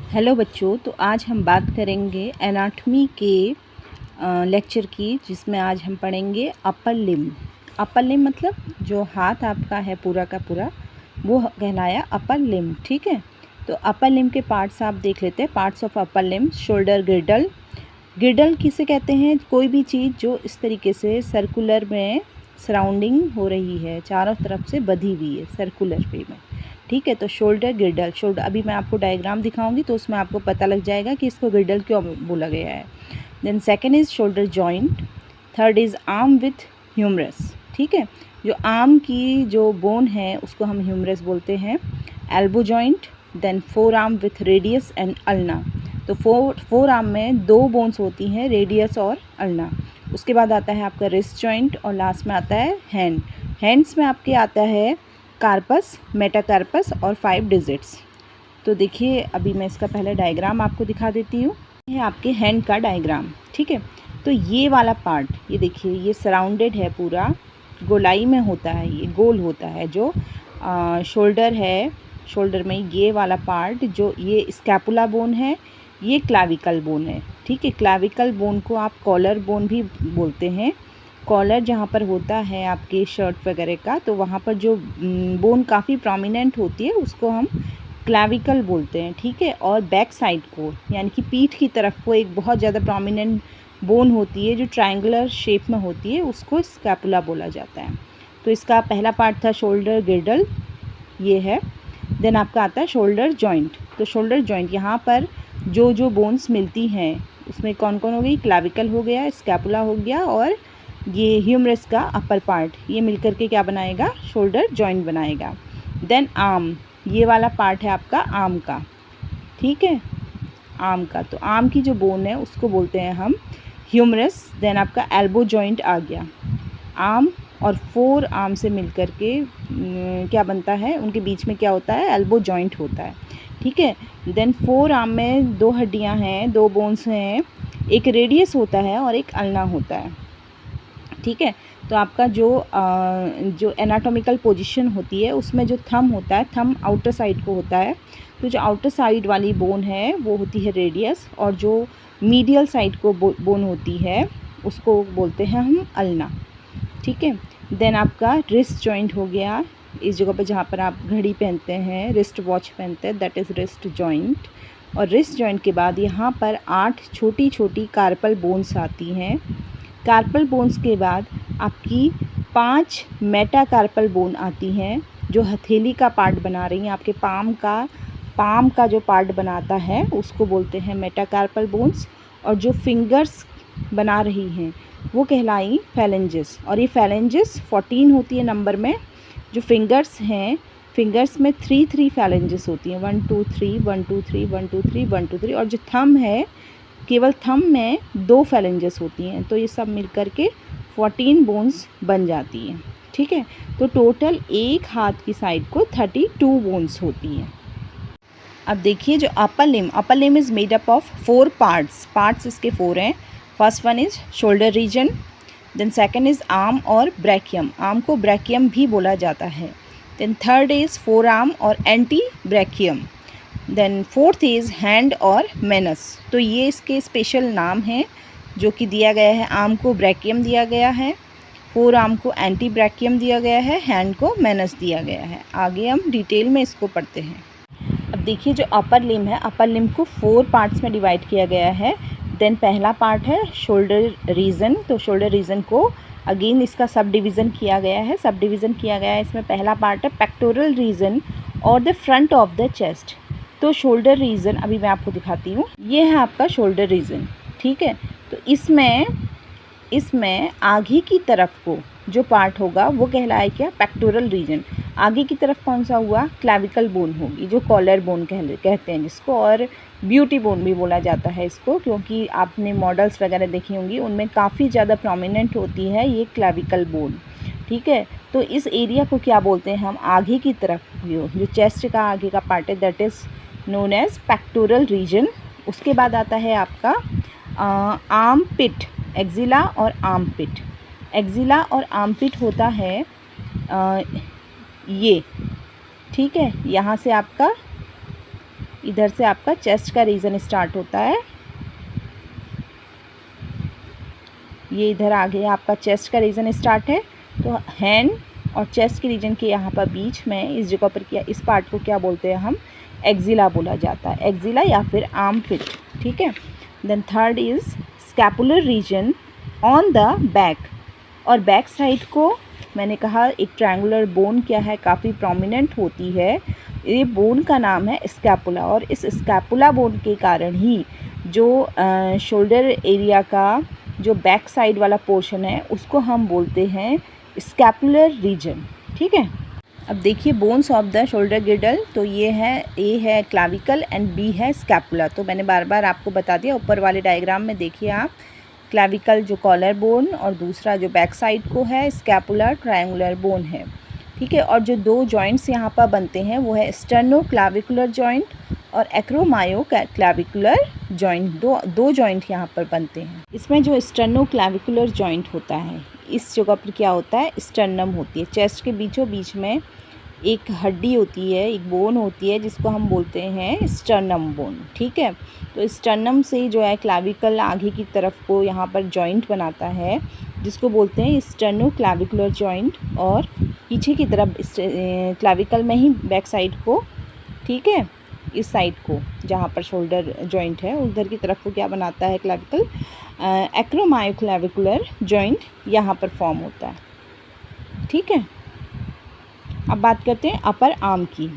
Hello बच्चों, तो आज हम बात करेंगे एनाटॉमी के लेक्चर की, जिसमें आज हम पढ़ेंगे अपर लिम्ब। अपर लिम्ब मतलब जो हाथ आपका है पूरा का पूरा, वो कहलाया अपर लिम्ब। ठीक है, तो अपर लिम्ब के पार्ट्स आप देख लेते हैं। Parts of upper limb: shoulder गिर्डल। गिर्डल किसे कहते हैं? कोई भी चीज़ जो इस तरीके से सर्कुलर में सराउंडिंग हो रही है, चारों तरफ से बधी हुई है सर्कुलर वे में। ठीक है, तो शोल्डर गिर्डल। शोल्डर, अभी मैं आपको डायग्राम दिखाऊंगी तो उसमें आपको पता लग जाएगा कि इसको गिर्डल क्यों बोला गया है। Then second is shoulder joint. Third is arm with humerus. ठीक है, जो आर्म की जो बोन है उसको हम ह्यूमरस बोलते हैं। Elbow joint. Then forearm with radius and ulna. तो फोर आर्म में दो बोन्स होती हैं, रेडियस और अल्ना। उसके बाद आता है आपका रिस्ट जॉइंट और लास्ट में आता है हैंड। हैंड्स में आपके आता है कार्पस, मेटाकार्पस और 5 डिजिट्स। तो देखिए, अभी मैं इसका पहले डायग्राम आपको दिखा देती हूँ। ये आपके हैंड का डायग्राम। ठीक है, तो ये वाला पार्ट, ये देखिए, ये सराउंडेड है पूरा, गोलाई में होता है, ये गोल होता है। जो शोल्डर है, शोल्डर में ये वाला पार्ट, जो ये स्कैपुला बोन है, ये क्लाविकल बोन है। ठीक है, क्लाविकल बोन को आप कॉलर बोन भी बोलते हैं। कॉलर जहाँ पर होता है आपके शर्ट वगैरह का, तो वहाँ पर जो बोन काफ़ी प्रोमिनेंट होती है उसको हम क्लाविकल बोलते हैं। ठीक है, और बैक साइड को, यानी कि पीठ की तरफ को, एक बहुत ज़्यादा प्रोमिनेंट बोन होती है जो ट्रायंगुलर शेप में होती है, उसको स्कैपुला बोला जाता है। तो इसका पहला पार्ट था शोल्डर गिर्डल, ये है। देन आपका आता है शोल्डर जॉइंट। तो शोल्डर जॉइंट, यहाँ पर जो बोन्स मिलती हैं उसमें कौन कौन हो गई? क्लाविकल हो गया, स्कैपुला हो गया, और ये ह्यूमरस का अपर पार्ट, ये मिलकर के क्या बनाएगा? शोल्डर जॉइंट बनाएगा। देन आर्म, ये वाला पार्ट है आपका आर्म का। ठीक है, आर्म का, तो आर्म की जो बोन है उसको बोलते हैं हम ह्यूमरस। देन आपका एल्बो जॉइंट आ गया। आर्म और फोर आर्म से मिलकर के क्या बनता है? उनके बीच में क्या होता है? एल्बो जॉइंट होता है। ठीक है, देन फोर आर्म में दो हड्डियां हैं, दो बोन्स हैं, एक रेडियस होता है और एक अल्ना होता है। ठीक है, तो आपका जो एनाटॉमिकल पोजीशन होती है उसमें जो थंब होता है, थंब आउटर साइड को होता है। तो जो आउटर साइड वाली बोन है वो होती है रेडियस, और जो मीडियल साइड को बोन होती है उसको बोलते हैं हम अल्ना। ठीक है, देन आपका रिस्ट जॉइंट हो गया। इस जगह पर जहाँ पर आप घड़ी पहनते हैं, रिस्ट वॉच पहनते हैं, दैट इज़ रिस्ट जॉइंट। और रिस्ट जॉइंट के बाद यहाँ पर 8 छोटी छोटी कार्पल बोन्स आती हैं। कार्पल बोन्स के बाद आपकी 5 मेटाकार्पल बोन आती हैं, जो हथेली का पार्ट बना रही हैं, आपके पाम का जो पार्ट बनाता है उसको बोलते हैं मेटाकार्पल बोन्स। और जो फिंगर्स बना रही हैं वो कहलाई फैलेंजेस। और ये फैलेंजेस 14 होती है नंबर में। जो फिंगर्स हैं, फिंगर्स में 3 फैलेंजेस होती हैं, 1 2 3 1 2 3 1 2 3 1 2 3। और जो थंब है, केवल थंब में 2 फैलेंजेस होती हैं। तो ये सब मिलकर के 14 बोन्स बन जाती हैं। ठीक है, तो टोटल एक हाथ की साइड को 32 बोन्स होती हैं। अब देखिए, जो upper limb is made up of 4 parts इसके 4 हैं। First one is shoulder region. Then second is arm और ब्रैकियम, आर्म को ब्रैकियम भी बोला जाता है। Then third is forearm और antebrachium. Then fourth is hand और मेनस। तो ये इसके स्पेशल नाम हैं जो कि दिया गया है। आर्म को ब्रैकियम दिया गया है, फोर आर्म को एंटी ब्रैकियम दिया गया है, हैंड को मेनस दिया गया है। आगे हम डिटेल में इसको पढ़ते हैं। अब देखिए, जो अपर लिम्ब है, अपर लिम्ब को 4 पार्ट्स में डिवाइड किया गया है। देन पहला पार्ट है शोल्डर रीजन। तो शोल्डर रीजन को अगेन इसका सब डिवीज़न किया गया है। इसमें पहला पार्ट है पेक्टोरल रीजन और the front of the chest. तो शोल्डर रीजन अभी मैं आपको दिखाती हूँ। ये है आपका शोल्डर रीजन। ठीक है, तो इसमें आगे की तरफ को जो पार्ट होगा वो कहलाए क्या? Pectoral region. आगे की तरफ कौन सा हुआ? क्लाविकल बोन होगी, जो कॉलर बोन कहते हैं जिसको, और ब्यूटी बोन भी बोला जाता है इसको, क्योंकि आपने मॉडल्स वगैरह देखी होंगी, उनमें काफ़ी ज़्यादा प्रोमिनेंट होती है ये क्लाविकल बोन। ठीक है, तो इस एरिया को क्या बोलते हैं हम? आगे की तरफ जो चेस्ट का आगे का पार्ट है, that is known as pectoral region. उसके बाद आता है आपका आर्म पिट, एक्जिला और आर्म पिट। एक्जिला और आर्म पिट होता है ये। ठीक है, यहाँ से आपका इधर से आपका चेस्ट का रीजन स्टार्ट होता है, ये इधर आ गया आपका चेस्ट का रीजन स्टार्ट है। तो हैंड और चेस्ट के रीजन के यहाँ पर बीच में इस जगह पर क्या, इस पार्ट को क्या बोलते हैं हम, एक्जिला बोला जाता है, एक्जिला या फिर आर्म पिट, ठीक है। Then third is scapular region on the back, और बैक साइड को मैंने कहा एक ट्रायंगुलर बोन क्या है, काफ़ी प्रोमिनेंट होती है, ये बोन का नाम है स्कैपुला, और इस स्कैपुला बोन के कारण ही जो शोल्डर एरिया का जो बैक साइड वाला पोर्शन है उसको हम बोलते हैं स्कैपुलर रीजन, ठीक है। अब देखिए bones of the shoulder girdle, तो ये है, ए है क्लाविकल एंड बी है स्कैपुला। तो मैंने बार बार आपको बता दिया, ऊपर वाले डायग्राम में देखिए आप, क्लाविकल जो कॉलर बोन और दूसरा जो बैक साइड को है स्कैपुलर ट्रायंगुलर बोन है, ठीक है। और जो दो जॉइंट्स यहाँ पर बनते हैं वो है स्टर्नो क्लाविकुलर जॉइंट और एक्रोमायो क्लाविकुलर जॉइंट, दो जॉइंट यहाँ पर बनते हैं। इसमें जो स्टर्नो क्लाविकुलर जॉइंट होता है, इस जगह पर क्या होता है, स्टर्नम होती है, चेस्ट के बीचों बीच में एक हड्डी होती है, एक बोन होती है जिसको हम बोलते हैं स्टर्नम बोन, ठीक है। तो स्टर्नम से जो है क्लाविकल आगे की तरफ को यहाँ पर जॉइंट बनाता है जिसको बोलते हैं स्टर्नो क्लाविकुलर जॉइंट, और पीछे की तरफ क्लाविकल में ही बैक साइड को, ठीक है, इस साइड को जहाँ पर शोल्डर जॉइंट है उधर की तरफ को क्या बनाता है क्लाविकल, एक्रोमायोक्लाविकुलर जॉइंट यहाँ पर फॉर्म होता है, ठीक है। अब बात करते हैं अपर आर्म की,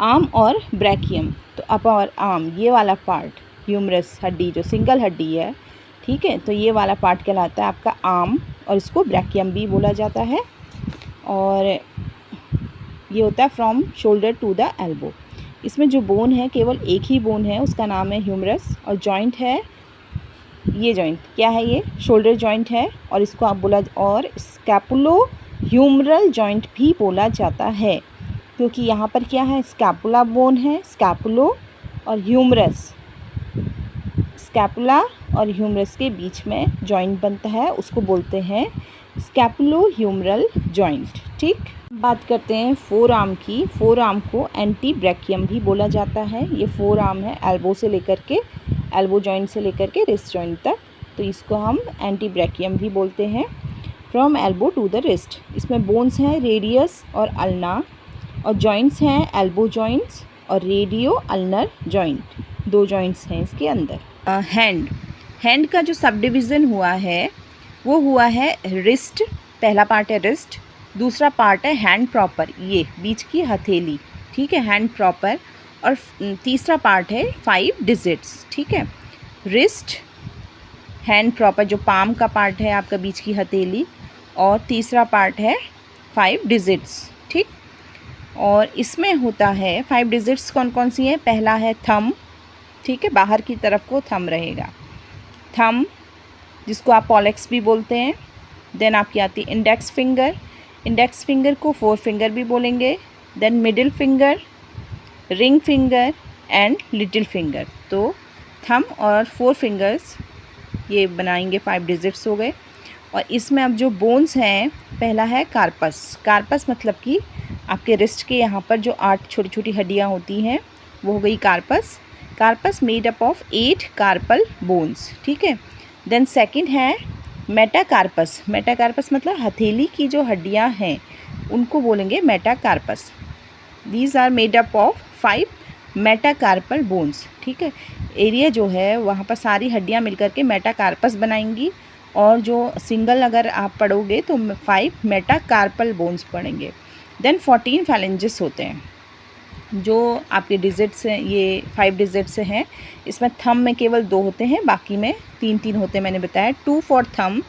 आर्म और ब्रैकियम। तो अपर आर्म ये वाला पार्ट, ह्यूमरस हड्डी जो सिंगल हड्डी है, ठीक है, तो ये वाला पार्ट कहलाता है आपका आर्म, और इसको ब्रैकियम भी बोला जाता है, और ये होता है from shoulder to the elbow. इसमें जो बोन है केवल एक ही बोन है, उसका नाम है ह्यूमरस, और जॉइंट है, ये जॉइंट क्या है, ये शोल्डर जॉइंट है, और इसको आप बोला, और स्कैपुलो ह्यूमरल जॉइंट भी बोला जाता है, क्योंकि यहाँ पर क्या है, स्कैपुला बोन है, स्कैपुलो और ह्यूमरस, स्कैपुला और ह्यूमरस के बीच में जॉइंट बनता है, उसको बोलते हैं स्कैपुलो ह्यूमरल जॉइंट, ठीक। बात करते हैं फोर आर्म की। फोर आर्म को एंटी ब्रैकियम भी बोला जाता है। ये फोर आर्म है एल्बो से लेकर के, एल्बो जॉइंट से लेकर के रिस्ट जॉइंट तक, तो इसको हम एंटी ब्रैकियम भी बोलते हैं। From elbow to the wrist, इसमें बोन्स हैं रेडियस और अल्ना, और जॉइंट्स हैं एल्बो जॉइंट्स और रेडियो अल्नर जॉइंट, दो जॉइंट्स हैं इसके अंदर। हैंड का जो सब डिवीज़न हुआ है वो हुआ है रिस्ट, पहला पार्ट है रिस्ट, दूसरा पार्ट है हैंड प्रॉपर, ये बीच की हथेली, ठीक है, हैंड प्रॉपर, और तीसरा पार्ट है 5 डिजिट्स, ठीक है। रिस्ट, हैंड प्रॉपर जो पाम का पार्ट है आपका बीच की हथेली, और तीसरा पार्ट है 5 डिजिट्स, ठीक। और इसमें होता है 5 डिजिट्स कौन कौन सी हैं, पहला है थंब, ठीक है, बाहर की तरफ को थंब रहेगा, थंब जिसको आप पॉलेक्स भी बोलते हैं। देन आपकी आती है इंडेक्स फिंगर, इंडेक्स फिंगर को 4 फिंगर भी बोलेंगे। Then middle finger, ring finger and little finger. तो थंब और 4 फिंगर्स ये बनाएंगे 5 डिजिट्स हो गए। और इसमें अब जो बोन्स हैं, पहला है कार्पस, कार्पस मतलब कि आपके रिस्ट के यहाँ पर जो 8 छोटी छोटी हड्डियाँ होती हैं वो हो गई carpus. Carpus made up of 8 carpal bones, ठीक है। देन सेकंड है मेटाकार्पस, मेटाकार्पस मतलब हथेली की जो हड्डियाँ हैं उनको बोलेंगे metacarpus. These are made up of 5 metacarpal bones, ठीक है। एरिया जो है वहाँ पर सारी हड्डियाँ मिलकर के मेटाकार्पस बनाएंगी, और जो सिंगल अगर आप पढ़ोगे तो 5 मेटाकार्पल बोन्स पढ़ेंगे। देन 14 फैलेंजेस होते हैं जो आपके डिजिट्स हैं, ये 5 डिजिट्स हैं। इसमें थंब में केवल 2 होते हैं, बाकी में 3 होते हैं, मैंने बताया 2 for thumb,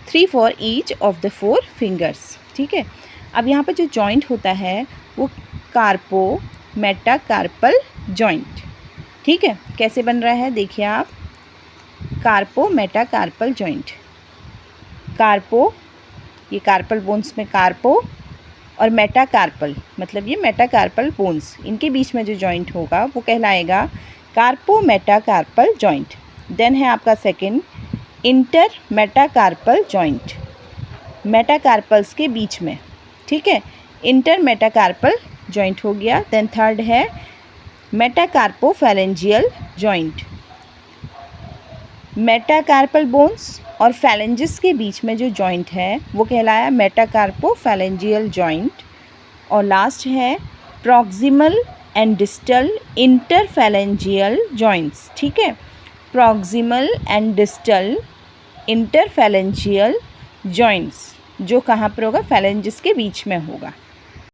3 for each of the 4 fingers, ठीक है। अब यहाँ पर जो जॉइंट होता है वो कार्पो मेटाकार्पल जॉइंट, ठीक है। कैसे बन रहा है देखिए आप, कार्पो मेटाकार्पल जॉइंट, कार्पो ये कार्पल बोन्स में कार्पो, और मेटाकार्पल मतलब ये मेटाकार्पल बोन्स, इनके बीच में जो जॉइंट होगा वो कहलाएगा कार्पो मेटाकार्पल जॉइंट। देन है आपका second inter metacarpal joint, metacarpals के बीच में, ठीक है, इंटर मेटाकार्पल जॉइंट हो गया। देन थर्ड है मेटाकार्पोफैलेंजियल जॉइंट। मेटाकार्पल बोन्स और फैलेंजिस के बीच में जो जॉइंट है वो कहलाया मेटाकार्पोफैलेंजियल जॉइंट। और लास्ट है प्रॉक्सिमल एंड डिस्टल इंटरफैलेंजियल जॉइंट्स। ठीक है, प्रॉक्सिमल एंड डिस्टल इंटरफैलेंजियल जॉइंट्स जो कहाँ पर होगा, फैलेंजिस के बीच में होगा।